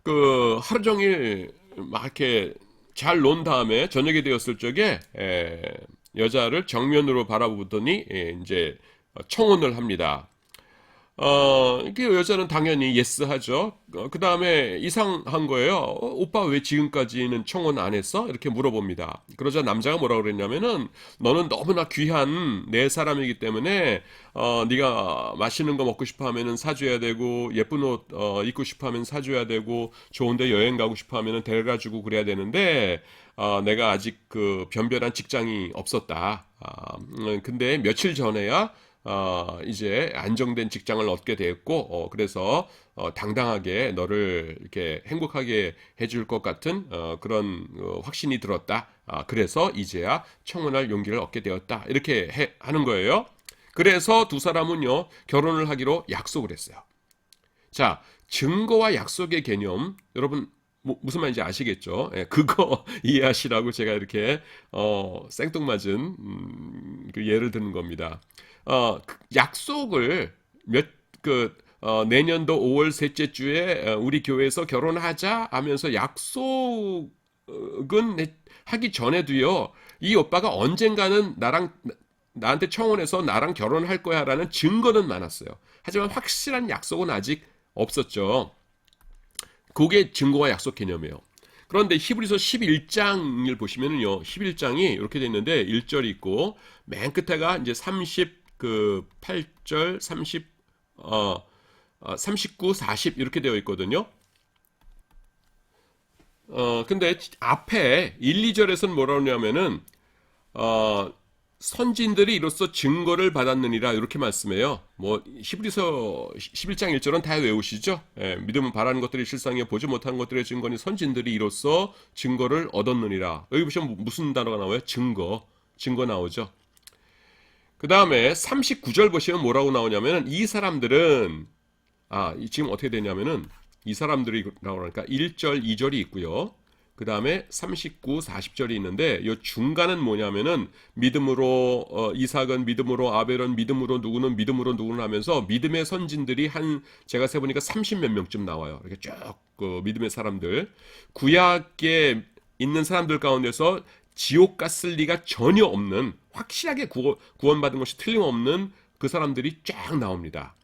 그 하루 종일 막 이렇게 잘 논 다음에 저녁이 되었을 적에 여자를 정면으로 바라보더니 이제 청혼을 합니다. 그 여자는 당연히 예스 하죠. 그 다음에 이상한 거예요. 오빠 왜 지금까지는 청혼 안 했어? 이렇게 물어봅니다. 그러자 남자가 뭐라고 그랬냐면은 너는 너무나 귀한 내 사람이기 때문에 네가 맛있는 거 먹고 싶어 하면은 사줘야 되고 예쁜 옷 입고 싶어 하면 사줘야 되고 좋은데 여행 가고 싶어 하면은 데려가주고 그래야 되는데 내가 아직 그 변변한 직장이 없었다. 근데 며칠 전에야 이제 안정된 직장을 얻게 되었고, 그래서 당당하게 너를 이렇게 행복하게 해줄 것 같은 그런 확신이 들었다. 그래서 이제야 청혼할 용기를 얻게 되었다. 이렇게 하는 거예요. 그래서 두 사람은요 결혼을 하기로 약속을 했어요. 자, 증거와 약속의 개념 여러분 무슨 말인지 아시겠죠? 그거 이해하시라고 제가 이렇게 생뚱맞은 그 예를 드는 겁니다. 약속을 내년도 5월 셋째 주에 우리 교회에서 결혼하자 하면서 약속은 하기 전에도요, 이 오빠가 언젠가는 나한테 청혼해서 나랑 결혼할 거야라는 증거는 많았어요. 하지만 확실한 약속은 아직 없었죠. 그게 증거와 약속 개념이에요. 그런데 히브리서 11장을 보시면은요, 11장이 이렇게 돼 있는데 1절이 있고 맨 끝에가 이제 38절, 39, 40 이렇게 되어 있거든요. 근데 앞에 1, 2절에서는 뭐라 그러냐면은 선진들이 이로써 증거를 받았느니라 이렇게 말씀해요. 뭐 히브리서 11장 1절은 다 외우시죠? 믿음은 바라는 것들이 실상이요 보지 못하는 것들의 증거니 선진들이 이로써 증거를 얻었느니라. 여기 보시면 무슨 단어가 나와요? 증거 나오죠. 그 다음에 39절 보시면 뭐라고 나오냐면 이 사람들은 지금 어떻게 되냐면은 이 사람들이 나오니까 1절, 2절이 있고요. 그 다음에 39, 40절이 있는데 이 중간은 뭐냐면은 믿음으로 이삭은 믿음으로 아벨은 믿음으로 누구는 하면서 믿음의 선진들이 제가 세보니까 30몇 명쯤 나와요. 이렇게 쭉 그 믿음의 사람들 구약에 있는 사람들 가운데서 지옥 갔을 리가 전혀 없는 확실하게 구원받은 것이 틀림없는 그 사람들이 쫙 나옵니다.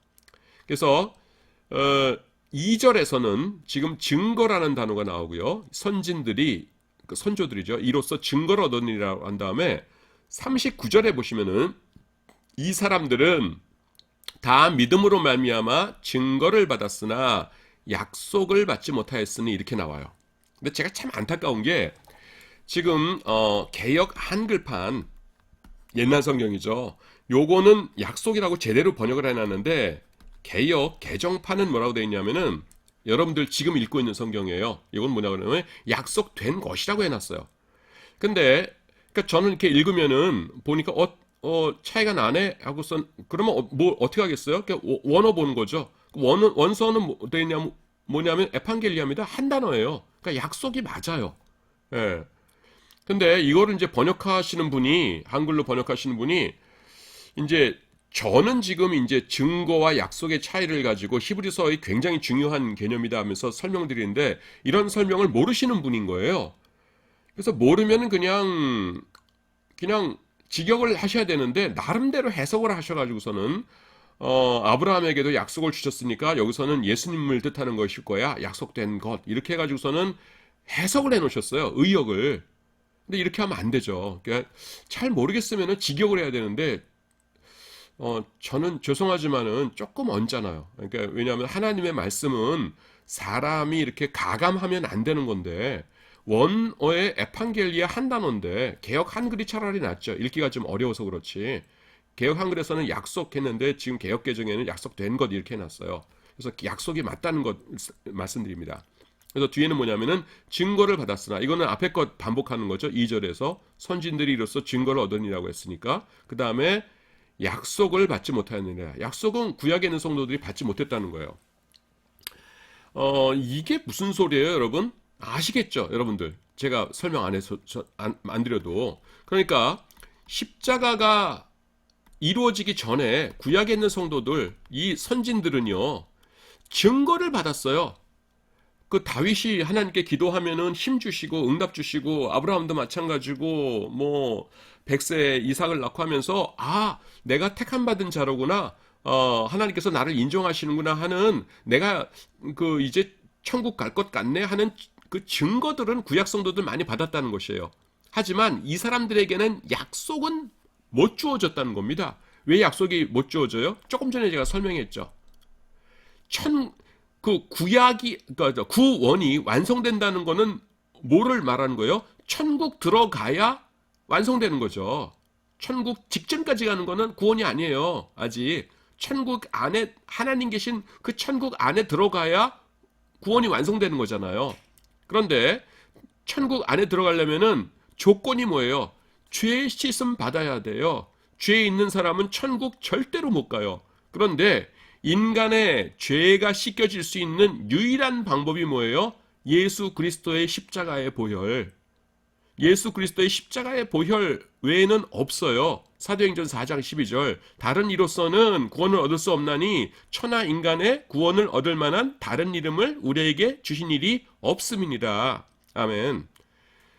그래서 2절에서는 지금 증거라는 단어가 나오고요. 선진들이 선조들이죠. 이로써 증거를 얻으니라고 한 다음에 39절에 보시면은 이 사람들은 다 믿음으로 말미암아 증거를 받았으나 약속을 받지 못하였으니 이렇게 나와요. 근데 제가 참 안타까운 게 지금 개역 한글판 옛날 성경이죠. 요거는 약속이라고 제대로 번역을 해놨는데 개역 개정판은 뭐라고 되어 있냐면은 여러분들 지금 읽고 있는 성경이에요. 이건 뭐냐고 하면 약속된 것이라고 해놨어요. 근데 그러니까 저는 이렇게 읽으면은 보니까 차이가 나네 하고선 그러면 뭐 어떻게 하겠어요? 원어 보는 거죠. 원서는 뭐 되어 뭐냐면 에판겔리아입니다. 한 단어예요. 그러니까 약속이 맞아요. 예. 근데 이거를 이제 번역하시는 분이, 한글로 번역하시는 분이, 이제 저는 지금 이제 증거와 약속의 차이를 가지고 히브리서의 굉장히 중요한 개념이다 하면서 설명드리는데, 이런 설명을 모르시는 분인 거예요. 그래서 모르면은 그냥 직역을 하셔야 되는데, 나름대로 해석을 하셔가지고서는 아브라함에게도 약속을 주셨으니까 여기서는 예수님을 뜻하는 것일 거야, 약속된 것, 이렇게 해가지고서는 해석을 해놓으셨어요, 의역을. 근데 이렇게 하면 안 되죠. 그러니까 잘 모르겠으면은 직역을 해야 되는데, 저는 죄송하지만은 조금 언짢아요. 그러니까 왜냐하면 하나님의 말씀은 사람이 이렇게 가감하면 안 되는 건데, 원어의 에판겔리아 한 단어인데 개역 한글이 차라리 낫죠. 읽기가 좀 어려워서 그렇지. 개역 한글에서는 약속했는데 지금 개역 개정에는 약속된 것 이렇게 해놨어요. 그래서 약속이 맞다는 것 말씀드립니다. 그래서 뒤에는 뭐냐면은 증거를 받았으나, 이거는 앞에 것 반복하는 거죠. 2절에서 선진들이 이로써 증거를 얻으니라고 했으니까, 그 다음에 약속을 받지 못하였느니라. 약속은 구약에 있는 성도들이 받지 못했다는 거예요. 이게 무슨 소리예요, 여러분? 아시겠죠, 여러분들? 제가 설명 안 해서 안 드려도. 그러니까 십자가가 이루어지기 전에 구약에 있는 성도들, 이 선진들은요, 증거를 받았어요. 그 다윗이 하나님께 기도하면은 힘 주시고 응답 주시고, 아브라함도 마찬가지고, 뭐 100세에 이삭을 낳고 하면서, 아, 내가 택함 받은 자로구나, 하나님께서 나를 인정하시는구나 하는, 내가 그 이제 천국 갈 것 같네 하는 그 증거들은 구약 성도들 많이 받았다는 것이에요. 하지만 이 사람들에게는 약속은 못 주어졌다는 겁니다. 왜 약속이 못 주어져요? 조금 전에 제가 설명했죠. 그 구약이, 그러니까 구원이 완성된다는 거는 뭐를 말하는 거예요? 천국 들어가야 완성되는 거죠. 천국 직전까지 가는 거는 구원이 아니에요. 아직 천국 안에, 하나님 계신 그 천국 안에 들어가야 구원이 완성되는 거잖아요. 그런데 천국 안에 들어가려면은 조건이 뭐예요? 죄 씻음 받아야 돼요. 죄에 있는 사람은 천국 절대로 못 가요. 그런데 인간의 죄가 씻겨질 수 있는 유일한 방법이 뭐예요? 예수 그리스도의 십자가의 보혈. 예수 그리스도의 십자가의 보혈 외에는 없어요. 사도행전 4장 12절. 다른 이로서는 구원을 얻을 수 없나니 천하 인간의 구원을 얻을 만한 다른 이름을 우리에게 주신 일이 없음이니라. 아멘.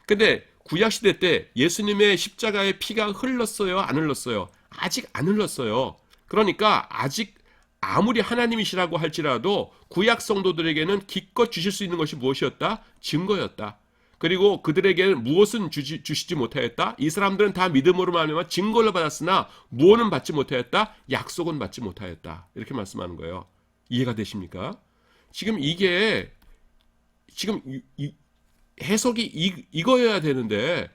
근데 구약시대 때 예수님의 십자가의 피가 흘렀어요? 안 흘렀어요? 아직 안 흘렀어요. 그러니까 아직 아무리 하나님이시라고 할지라도 구약 성도들에게는 기껏 주실 수 있는 것이 무엇이었다? 증거였다. 그리고 그들에게는 무엇은 주시지 못하였다? 이 사람들은 다 믿음으로 말미암아 증거를 받았으나 무엇은 받지 못하였다? 약속은 받지 못하였다. 이렇게 말씀하는 거예요. 이해가 되십니까? 지금 이게 지금 해석이 이거여야 되는데,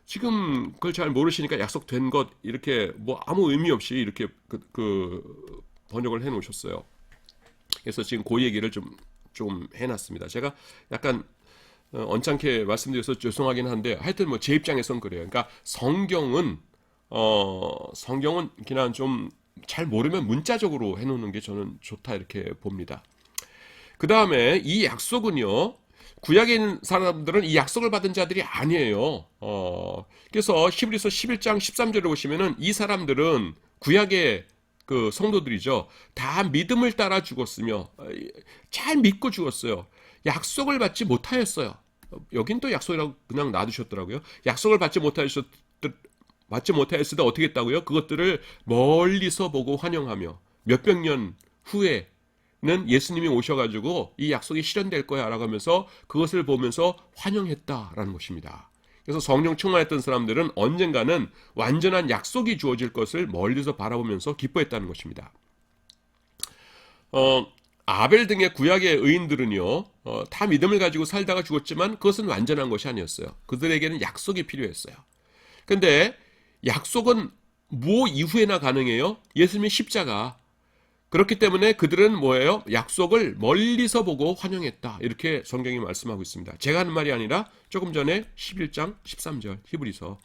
지금 그걸 잘 모르시니까 약속된 것 이렇게 뭐 아무 의미 없이 이렇게 번역을 해 놓으셨어요. 그래서 지금 그 얘기를 좀 해놨습니다. 제가 약간 언짢게 말씀드려서 죄송하긴 한데, 하여튼 뭐 제 입장에선 그래요. 그러니까 성경은 그냥 좀 잘 모르면 문자적으로 해놓는 게 저는 좋다 이렇게 봅니다. 그 다음에 이 약속은요, 구약에 있는 사람들은 이 약속을 받은 자들이 아니에요. 그래서 히브리서 11장 13절에 보시면은 이 사람들은 구약의 그 성도들이죠. 다 믿음을 따라 죽었으며 잘 믿고 죽었어요. 약속을 받지 못하였어요. 여긴 또 약속이라고 그냥 놔두셨더라고요. 약속을 받지 못하였을 때 어떻게 했다고요? 그것들을 멀리서 보고 환영하며 몇백 년 후에는 예수님이 오셔가지고 이 약속이 실현될 거야 라고 하면서 그것을 보면서 환영했다라는 것입니다. 그래서 성령 충만했던 사람들은 언젠가는 완전한 약속이 주어질 것을 멀리서 바라보면서 기뻐했다는 것입니다. 아벨 등의 구약의 의인들은요, 다 믿음을 가지고 살다가 죽었지만 그것은 완전한 것이 아니었어요. 그들에게는 약속이 필요했어요. 근데 약속은 뭐 이후에나 가능해요? 예수님의 십자가. 그렇기 때문에 그들은 뭐예요? 약속을 멀리서 보고 환영했다. 이렇게 성경이 말씀하고 있습니다. 제가 하는 말이 아니라 조금 전에 11장 13절 히브리서.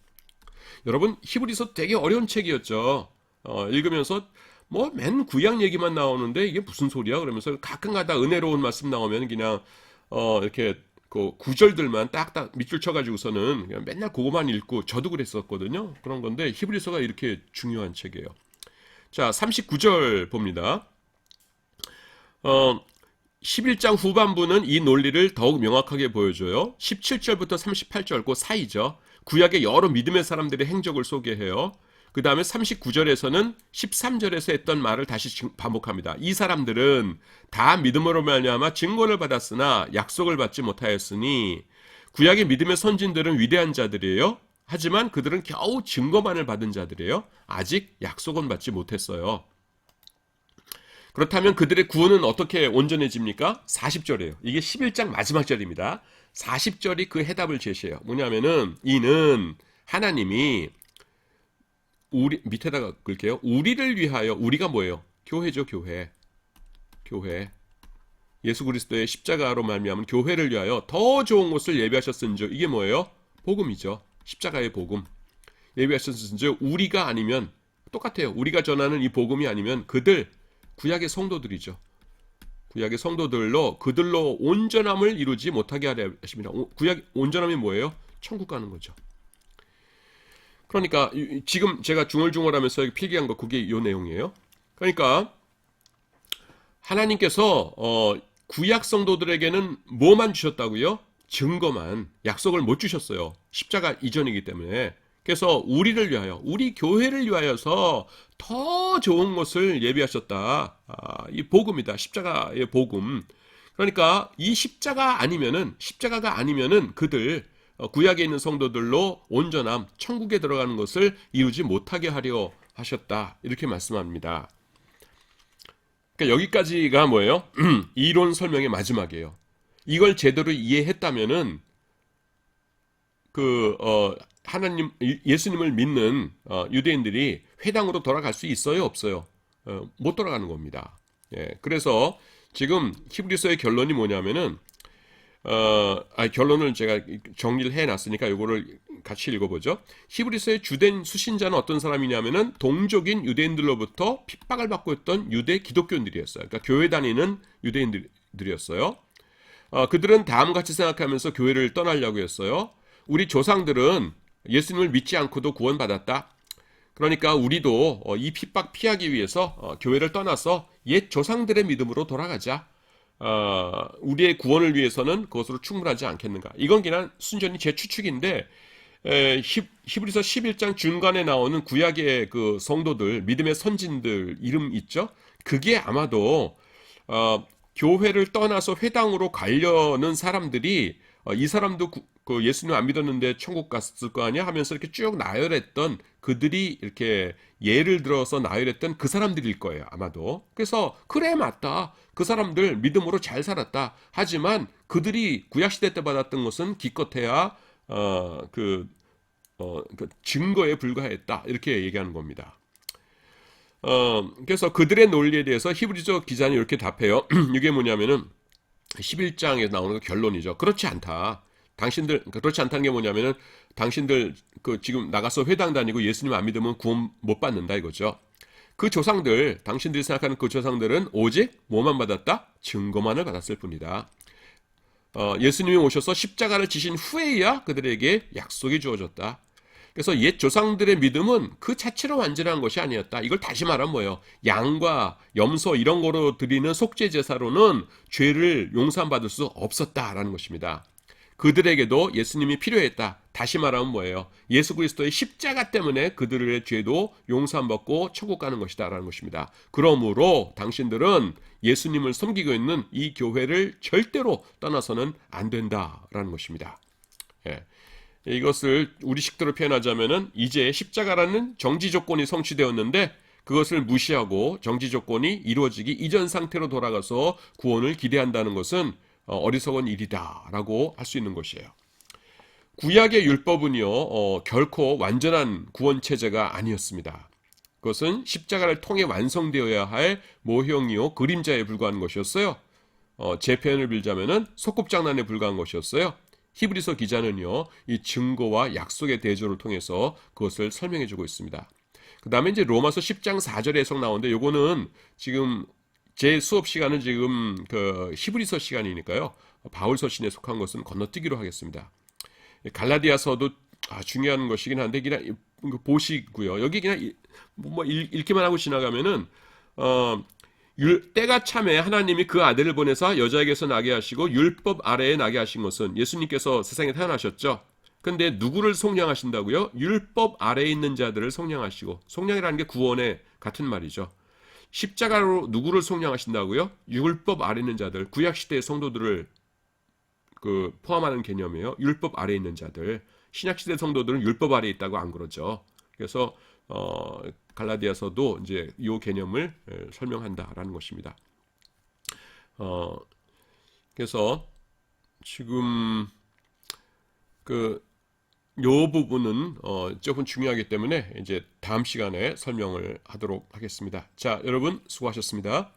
여러분, 히브리서 되게 어려운 책이었죠. 읽으면서 뭐 맨 구약 얘기만 나오는데 이게 무슨 소리야? 그러면서 가끔가다 은혜로운 말씀 나오면 그냥 이렇게 그 구절들만 딱딱 밑줄 쳐가지고서는 그냥 맨날 그거만 읽고 저도 그랬었거든요. 그런 건데 히브리서가 이렇게 중요한 책이에요. 자, 39절 봅니다. 11장 후반부는 이 논리를 더욱 명확하게 보여줘요. 17절부터 38절 그 사이죠. 구약의 여러 믿음의 사람들의 행적을 소개해요. 그 다음에 39절에서는 13절에서 했던 말을 다시 반복합니다. 이 사람들은 다 믿음으로 말미암아 증거를 받았으나 약속을 받지 못하였으니, 구약의 믿음의 선진들은 위대한 자들이에요. 하지만 그들은 겨우 증거만을 받은 자들이에요. 아직 약속은 받지 못했어요. 그렇다면 그들의 구원은 어떻게 온전해집니까? 40절이에요. 이게 11장 마지막 절입니다. 40절이 그 해답을 제시해요. 뭐냐면은 이는 하나님이 우리 밑에다가 끌게요. 우리를 위하여, 우리가 뭐예요? 교회죠, 교회. 교회. 예수 그리스도의 십자가로 말미암은 교회를 위하여 더 좋은 곳을 예비하셨은즉, 이게 뭐예요? 복음이죠. 십자가의 복음. 예비하셨은즉 우리가 아니면 똑같아요. 우리가 전하는 이 복음이 아니면 그들 구약의 성도들이죠. 구약의 성도들로 그들로 온전함을 이루지 못하게 하려 하십니다. 구약 온전함이 뭐예요? 천국 가는 거죠. 그러니까 지금 제가 중얼중얼하면서 필기한 거 그게 이 내용이에요. 그러니까 하나님께서 구약 성도들에게는 뭐만 주셨다고요? 증거만. 약속을 못 주셨어요. 십자가 이전이기 때문에. 그래서 우리를 위하여, 우리 교회를 위하여서 더 좋은 것을 예비하셨다. 이 복음이다. 십자가의 복음. 그러니까 이 십자가가 아니면은 그들 구약에 있는 성도들로 온전함, 천국에 들어가는 것을 이루지 못하게 하려 하셨다. 이렇게 말씀합니다. 그러니까 여기까지가 뭐예요? 이론 설명의 마지막이에요. 이걸 제대로 이해했다면은 하나님, 예수님을 믿는 유대인들이 회당으로 돌아갈 수 있어요, 없어요? 못 돌아가는 겁니다. 예, 그래서 지금 히브리서의 결론이 뭐냐면은 결론을 제가 정리를 해놨으니까 이거를 같이 읽어보죠. 히브리서의 주된 수신자는 어떤 사람이냐면은 동족인 유대인들로부터 핍박을 받고 있던 유대 기독교인들이었어요. 그러니까 교회 다니는 유대인들이었어요. 그들은 다음같이 생각하면서 교회를 떠나려고 했어요. 우리 조상들은 예수님을 믿지 않고도 구원받았다. 그러니까 우리도 이 핍박 피하기 위해서 교회를 떠나서 옛 조상들의 믿음으로 돌아가자. 우리의 구원을 위해서는 그것으로 충분하지 않겠는가. 이건 그냥 순전히 제 추측인데 히브리서 11장 중간에 나오는 구약의 그 성도들, 믿음의 선진들 이름 있죠? 그게 아마도 교회를 떠나서 회당으로 가려는 사람들이 이 사람도 그 예수님 안 믿었는데 천국 갔을 거 아니야 하면서 이렇게 쭉 나열했던, 그들이 이렇게 예를 들어서 나열했던 그 사람들일 거예요, 아마도. 그래서 그래, 맞다. 그 사람들 믿음으로 잘 살았다. 하지만 그들이 구약시대 때 받았던 것은 기껏해야 그 증거에 불과했다. 이렇게 얘기하는 겁니다. 그래서 그들의 논리에 대해서 히브리서 기자는 이렇게 답해요. 이게 뭐냐면은 11장에 나오는 결론이죠. 그렇지 않다. 그렇지 않다는 게 뭐냐면은 당신들 지금 나가서 회당 다니고 예수님 안 믿으면 구원 못 받는다 이거죠. 그 조상들, 당신들이 생각하는 그 조상들은 오직 뭐만 받았다? 증거만을 받았을 뿐이다. 예수님이 오셔서 십자가를 지신 후에야 그들에게 약속이 주어졌다. 그래서 옛 조상들의 믿음은 그 자체로 완전한 것이 아니었다. 이걸 다시 말하면 뭐예요? 양과 염소 이런 거로 드리는 속죄 제사로는 죄를 용서받을 수 없었다라는 것입니다. 그들에게도 예수님이 필요했다. 다시 말하면 뭐예요? 예수 그리스도의 십자가 때문에 그들의 죄도 용서받고 천국 가는 것이다 라는 것입니다. 그러므로 당신들은 예수님을 섬기고 있는 이 교회를 절대로 떠나서는 안 된다라는 것입니다. 예. 이것을 우리식대로 표현하자면은 이제 십자가라는 정지 조건이 성취되었는데 그것을 무시하고 정지 조건이 이루어지기 이전 상태로 돌아가서 구원을 기대한다는 것은 어리석은 일이다라고 할 수 있는 것이에요. 구약의 율법은요 결코 완전한 구원 체제가 아니었습니다. 그것은 십자가를 통해 완성되어야 할 모형이요 그림자에 불과한 것이었어요. 제 표현을 빌자면은 소꿉장난에 불과한 것이었어요. 히브리서 기자는요 이 증거와 약속의 대조를 통해서 그것을 설명해주고 있습니다. 그 다음에 이제 로마서 10장 4절에 해석 나오는데 요거는 지금 제 수업 시간은 지금 그 히브리서 시간이니까요. 바울 서신에 속한 것은 건너뛰기로 하겠습니다. 갈라디아서도 중요한 것이긴 한데 그냥 보시고요. 여기 그냥 읽기만 하고 지나가면은 때가 참에 하나님이 그 아들을 보내사 여자에게서 나게 하시고 율법 아래에 나게 하신 것은 예수님께서 세상에 태어나셨죠. 근데 누구를 속량하신다고요? 율법 아래에 있는 자들을 속량하시고, 속량이라는 게 구원의 같은 말이죠. 십자가로 누구를 속량하신다고요? 율법 아래에 있는 자들, 구약시대의 성도들을 포함하는 개념이에요. 율법 아래에 있는 자들. 신약시대 성도들은 율법 아래에 있다고 안 그러죠. 그래서 갈라디아서도 이제 이 개념을 설명한다라는 것입니다. 그래서 지금 요 부분은 조금 중요하기 때문에 이제 다음 시간에 설명을 하도록 하겠습니다. 자, 여러분 수고하셨습니다.